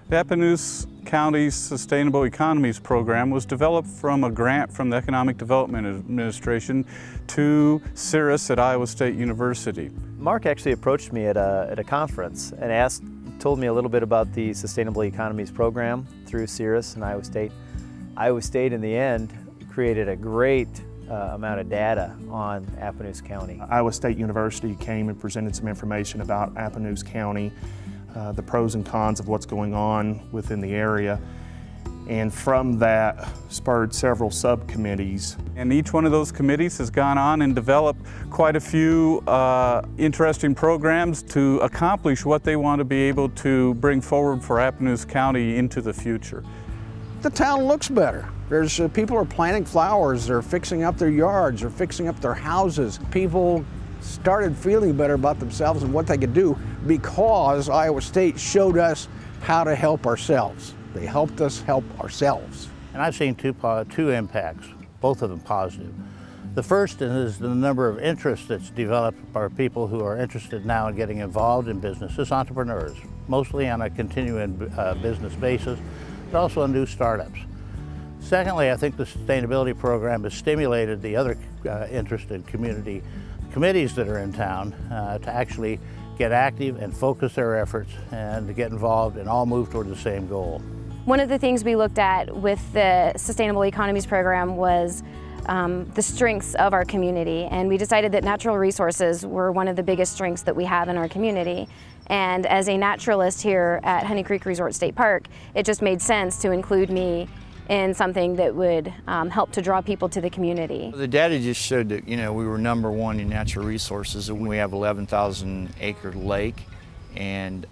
The Appanoose County's Sustainable Economies Program was developed from a grant from the Economic Development Administration to CIRAS at Iowa State University. Mark actually approached me at a conference and told me a little bit about the Sustainable Economies Program through CIRAS and Iowa State. Iowa State, in the end, created a great amount of data on Appanoose County. Iowa State University came and presented some information about Appanoose County, the pros and cons of what's going on within the area, and from that spurred several subcommittees. And each one of those committees has gone on and developed quite a few interesting programs to accomplish what they want to be able to bring forward for Appanoose County into the future. The town looks better. There's people are planting flowers, they're fixing up their yards, they're fixing up their houses. People started feeling better about themselves and what they could do because Iowa State showed us how to help ourselves. They helped us help ourselves. And I've seen two impacts, both of them positive. The first is the number of interest that's developed by people who are interested now in getting involved in businesses, entrepreneurs, mostly on a continuing business basis, but also on new startups. Secondly, I think the sustainability program has stimulated the other interested committees that are in town to actually get active and focus their efforts and to get involved and all move toward the same goal. One of the things we looked at with the Sustainable Economies Program was the strengths of our community, and we decided that natural resources were one of the biggest strengths that we have in our community. And as a naturalist here at Honey Creek Resort State Park, it just made sense to include me in something that would help to draw people to the community. The data just showed that, we were #1 in natural resources. We have 11,000 acre lake and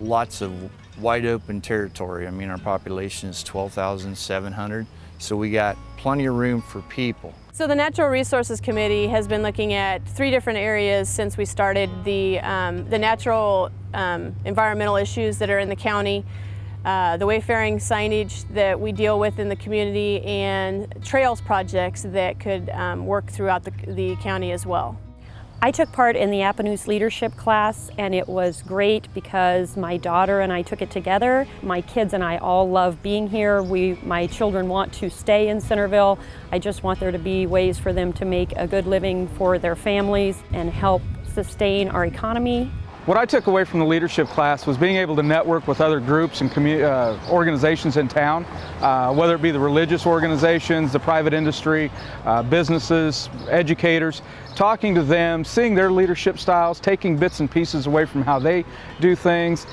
lots of wide open territory. I mean, our population is 12,700, so we got plenty of room for people. So the Natural Resources Committee has been looking at 3 different areas since we started the natural environmental issues that are in the county, the wayfaring signage that we deal with in the community, and trails projects that could work throughout the county as well. I took part in the Appanoose leadership class, and it was great because my daughter and I took it together. My kids and I all love being here. My children want to stay in Centerville. I just want there to be ways for them to make a good living for their families and help sustain our economy. What I took away from the leadership class was being able to network with other groups and organizations in town, whether it be the religious organizations, the private industry, businesses, educators, talking to them, seeing their leadership styles, taking bits and pieces away from how they do things,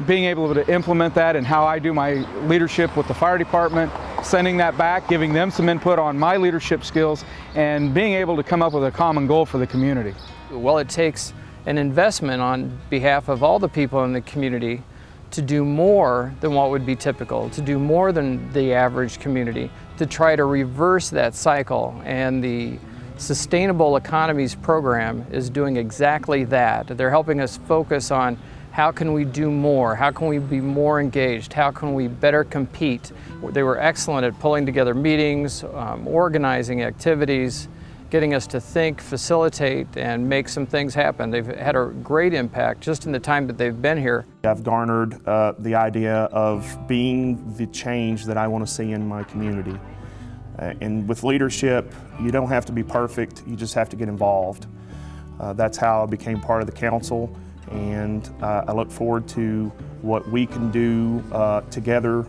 being able to implement that in how I do my leadership with the fire department, sending that back, giving them some input on my leadership skills, and being able to come up with a common goal for the community. Well, it takes an investment on behalf of all the people in the community to do more than what would be typical, to do more than the average community, to try to reverse that cycle. And the Sustainable Economies Program is doing exactly that. They're helping us focus on how can we do more, how can we be more engaged, how can we better compete. They were excellent at pulling together meetings, organizing activities, getting us to think, facilitate, and make some things happen. They've had a great impact just in the time that they've been here. I've garnered the idea of being the change that I want to see in my community. And with leadership, you don't have to be perfect, you just have to get involved. That's how I became part of the council, and I look forward to what we can do together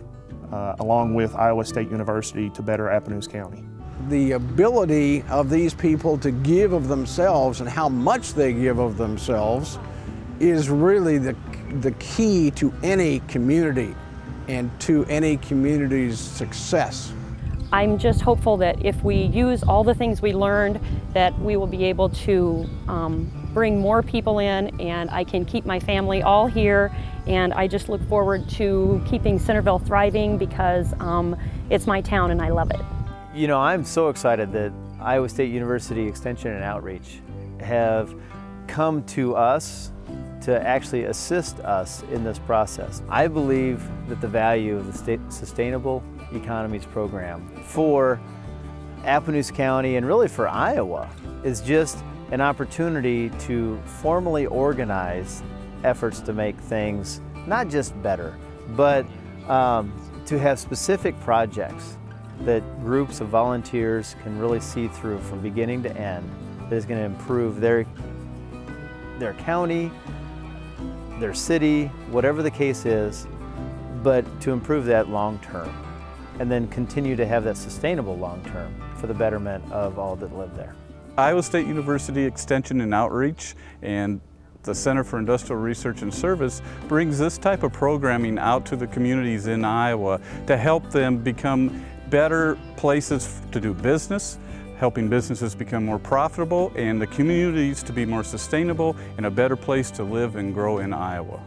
along with Iowa State University to better Appanoose County. The ability of these people to give of themselves and how much they give of themselves is really the key to any community and to any community's success. I'm just hopeful that if we use all the things we learned, that we will be able to bring more people in, and I can keep my family all here, and I just look forward to keeping Centerville thriving because it's my town and I love it. You know, I'm so excited that Iowa State University Extension and Outreach have come to us to actually assist us in this process. I believe that the value of the Sustainable Economies Program for Appanoose County and really for Iowa is just an opportunity to formally organize efforts to make things not just better, but to have specific projects that groups of volunteers can really see through from beginning to end, that is going to improve their county, their city, whatever the case is, but to improve that long term, and then continue to have that sustainable long term for the betterment of all that live there. Iowa State University Extension and Outreach and the Center for Industrial Research and Service brings this type of programming out to the communities in Iowa to help them become better places to do business, helping businesses become more profitable, and the communities to be more sustainable and a better place to live and grow in Iowa.